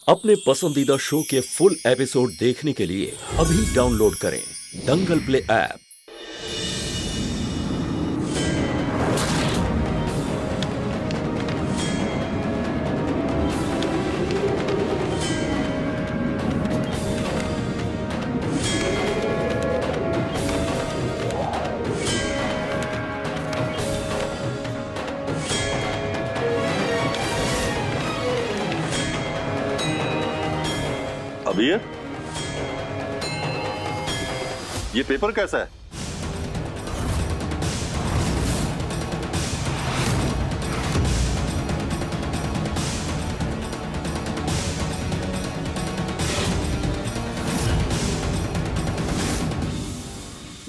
अपने पसंदीदा शो के फुल एपिसोड देखने के लिए अभी डाउनलोड करें दंगल प्ले ऐप। अभी ये पेपर कैसा है?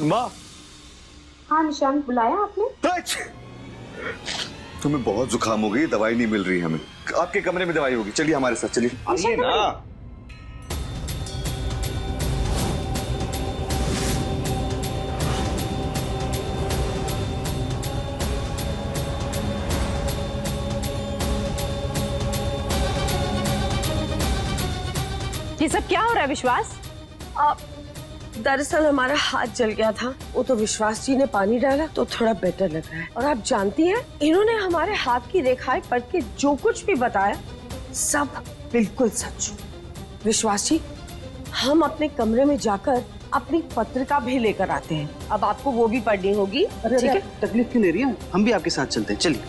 माँ, हाँ निशांत, बुलाया आपने? तुम्हें बहुत जुकाम हो गई, दवाई नहीं मिल रही हमें। आपके कमरे में दवाई होगी, चलिए हमारे साथ चलिए। आइए ना। ये सब क्या हो रहा है विश्वास? दरअसल हमारा हाथ जल गया था, वो तो विश्वास जी ने पानी डाला तो थोड़ा बेटर लग रहा है। और आप जानती हैं, इन्होंने हमारे हाथ की रेखाएं पढ़ के जो कुछ भी बताया सब बिल्कुल सच। विश्वास जी, हम अपने कमरे में जाकर अपनी पत्रिका भी लेकर आते हैं। अब आपको वो भी पढ़नी होगी, ठीक है? तकलीफ क्यों ले रही है? हम भी आपके साथ चलते हैं, चलिए।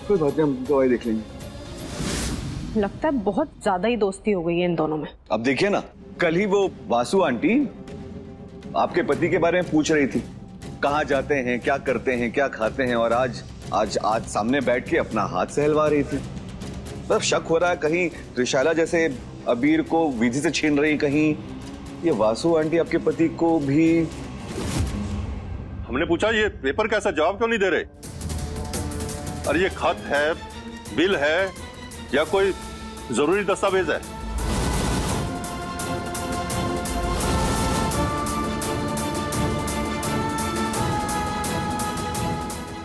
कोई बात नहीं, हम दवाई देख लेंगे। लगता है बहुत ज्यादा ही दोस्ती हो गई है इन दोनों में। अब देखिए ना, कल ही वो वासु आंटी आपके पति के बारे में पूछ रही थी, कहाँ जाते हैं, क्या करते हैं, क्या खाते हैं, और आज सामने बैठ के अपना हाथ सहलवा रही थी। मतलब शक हो रहा है कहीं त्रिशाला जैसे अबीर को विधि से छीन रही, कहीं ये वासु आंटी आपके पति को भी। हमने पूछा ये पेपर कैसा, जवाब क्यों नहीं दे रहे? अरे ये खत है, बिल है, या कोई जरूरी दस्तावेज है?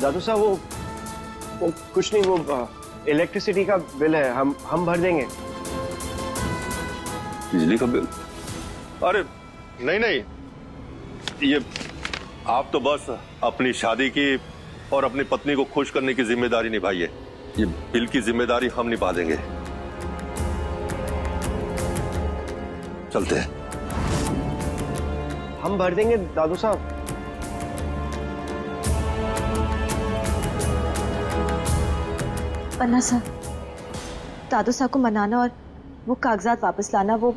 दादू साहब, वो कुछ नहीं, वो इलेक्ट्रिसिटी का बिल है, हम भर देंगे। बिजली का बिल? अरे नहीं, ये आप तो बस अपनी शादी की और अपनी पत्नी को खुश करने की जिम्मेदारी निभाइए। ये बिल की जिम्मेदारी हम निभा देंगे। चलते हैं। हम भर देंगे दादू साहब। पन्ना साहब, दादू साहब को मनाना और वो कागजात वापस लाना, वो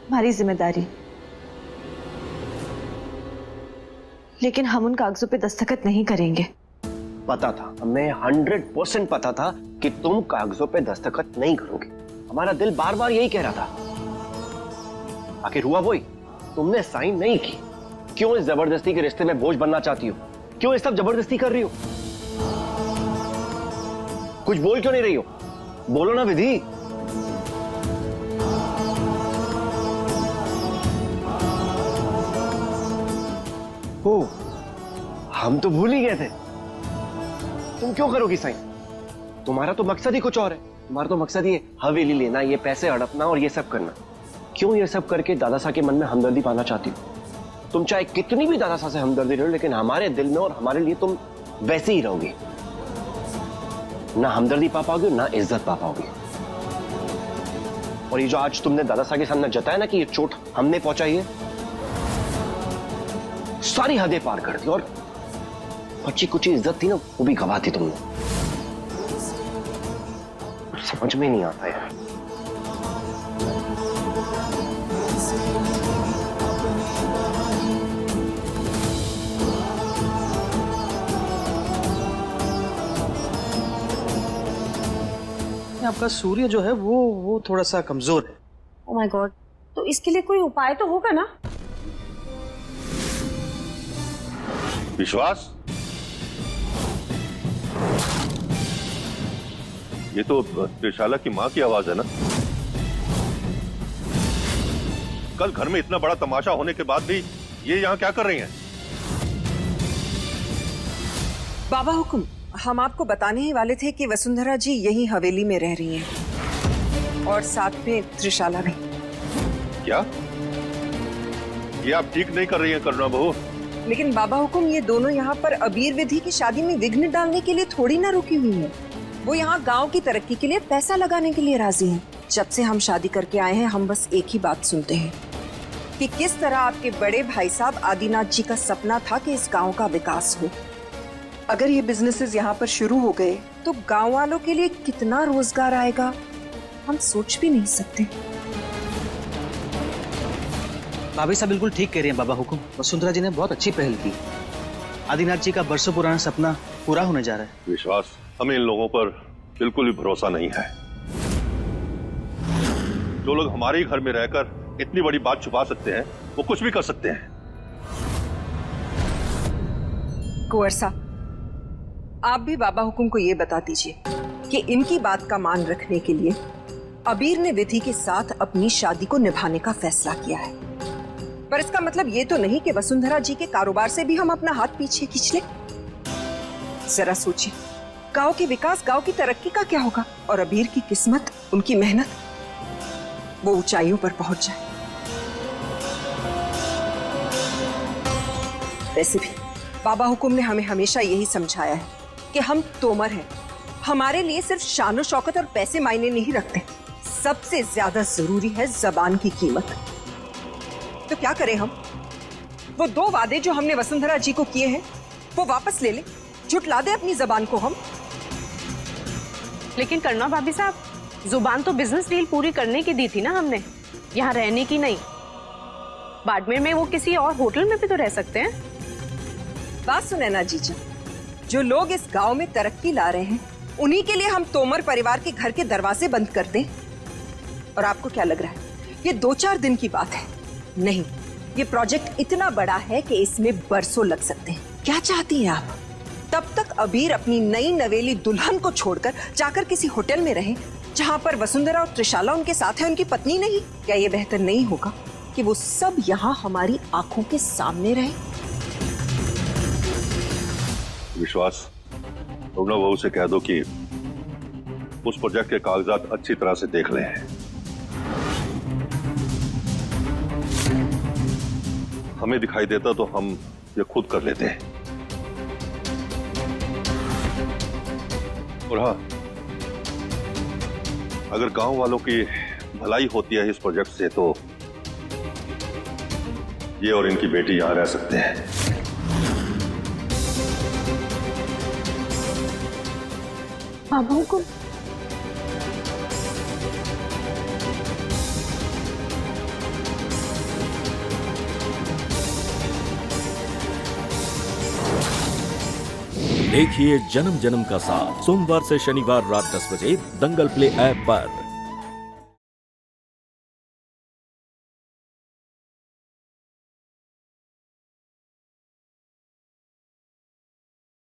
हमारी जिम्मेदारी। लेकिन हम उन कागजों पे दस्तखत नहीं करेंगे। पता था, हमें 100% पता था कि तुम कागजों पे दस्तखत नहीं करोगे। हमारा दिल बार बार यही कह रहा था। आखिर हुआ वही, तुमने साइन नहीं की। क्यों इस जबरदस्ती के रिश्ते में बोझ बनना चाहती हो? क्यों ये सब जबरदस्ती कर रही हो? कुछ बोल क्यों नहीं रही हो? बोलो ना विधि। ओ, हम तो भूल ही गए थे। तुम क्यों करोगी साइन? तुम्हारा तो मकसद ही कुछ और है। तुम्हारा तो मकसद ये हवेली लेना, ये पैसे हड़पना और ये सब करना। क्यों ये सब करके दादा साहब के मन में हमदर्दी पाना चाहती हो? तुम चाहे कितनी भी दादा साहब से हमदर्दी रहो, लेकिन हमारे दिल में और हमारे लिए तुम वैसे ही रहोगे। ना हमदर्दी पा पाओगे, ना इज्जत पा पाओगे। और ये जो आज तुमने दादा साहब के सामने जताया ना कि ये चोट हमने पहुंचाई है, सारी हदें पार कर दी। और बच्ची कुछ इज्जत थी ना, वो भी गवा दी तुमने। समझ में नहीं आता यार। आपका सूर्य जो है वो थोड़ा सा कमजोर है। ओह माय गॉड, तो इसके लिए कोई उपाय तो होगा ना? विश्वास, ये तो त्रिशाला की माँ की आवाज है ना? कल घर में इतना बड़ा तमाशा होने के बाद भी ये यहाँ क्या कर रही हैं? बाबा हुकुम, हम आपको बताने ही वाले थे कि वसुंधरा जी यही हवेली में रह रही हैं और साथ में त्रिशाला भी। क्या ये आप ठीक नहीं कर रही हैं करुणा बहू? लेकिन बाबा हुकुम, ये दोनों यहाँ पर अबीर विधि की शादी में विघ्न डालने के लिए थोड़ी ना रुकी हुई है। वो यहाँ गांव की तरक्की के लिए पैसा लगाने के लिए राजी हैं। जब से हम शादी करके आए हैं हम बस एक ही बात सुनते हैं कि किस तरह आपके बड़े भाई साहब आदिनाथ जी का सपना था कि इस गांव का विकास हो। अगर ये बिजनेसेस यहाँ पर शुरू हो गए तो गांव वालों के लिए कितना रोजगार आएगा हम सोच भी नहीं सकते। भाभी साहब बिल्कुल ठीक कह रही हैं बाबा हुकुम। वसुंधरा जी ने बहुत अच्छी पहल की। आदिनाथ जी का बरसों पुराना सपना पूरा होने जा रहा है। विश्वास, हमें इन लोगों पर बिल्कुल भी भरोसा नहीं है। जो लोग हमारे ही घर में रहकर इतनी बड़ी बात छुपा सकते हैं वो कुछ भी कर सकते हैं। कुंवर साहब, आप भी बाबा हुकुम को ये बता दीजिए कि इनकी बात का मान रखने के लिए अबीर ने विधि के साथ अपनी शादी को निभाने का फैसला किया है। पर इसका मतलब ये तो नहीं कि वसुंधरा जी के कारोबार से भी हम अपना हाथ पीछे खींच लें। जरा सोचिए, गांव के विकास, गांव की तरक्की का क्या होगा और अबीर की किस्मत, उनकी मेहनत वो ऊंचाइयों पर पहुंच जाए। वैसे भी बाबा हुकुम ने हमें हमेशा यही समझाया है कि हम तोमर हैं। हमारे लिए सिर्फ शान शौकत और पैसे मायने नहीं रखते, सबसे ज्यादा जरूरी है जबान की कीमत। तो क्या करें हम? वो 2 वादे जो हमने वसुंधरा जी को किए हैं वो वापस ले ले, झुटला दे अपनी जबान को हम। लेकिन करुणा भाभी साहब, जुबान तो बिजनेस डील पूरी करने की दी थी ना हमने, यहाँ रहने की नहीं। बाड़मेर में वो किसी और होटल में भी तो रह सकते हैं। बात सुने ना जीजा, जो लोग इस गांव में तरक्की ला रहे हैं उन्हीं के लिए हम तोमर परिवार के घर के दरवाजे बंद कर दें? और आपको क्या लग रहा है ये 2-4 दिन की बात है? नहीं, ये प्रोजेक्ट इतना बड़ा है कि इसमें बरसों लग सकते हैं। क्या चाहती हैं आप? तब तक अबीर अपनी नई नवेली दुल्हन को छोड़कर जाकर किसी होटल में रहे जहां पर वसुंधरा और त्रिशाला उनके साथ है, उनकी पत्नी नहीं? क्या ये बेहतर नहीं होगा कि वो सब यहाँ हमारी आंखों के सामने रहे? विश्वास, करुणा बहू से कह दो कि उस प्रोजेक्ट के कागजात अच्छी तरह से देख लें। हमें दिखाई देता तो हम ये खुद कर लेते हैं। और हाँ, अगर गांव वालों की भलाई होती है इस प्रोजेक्ट से तो ये और इनकी बेटी यहां रह सकते हैं। बाबा हुकुम, देखिए जन्म जन्म का साथ सोमवार से शनिवार रात 10 बजे दंगल प्ले ऐप पर।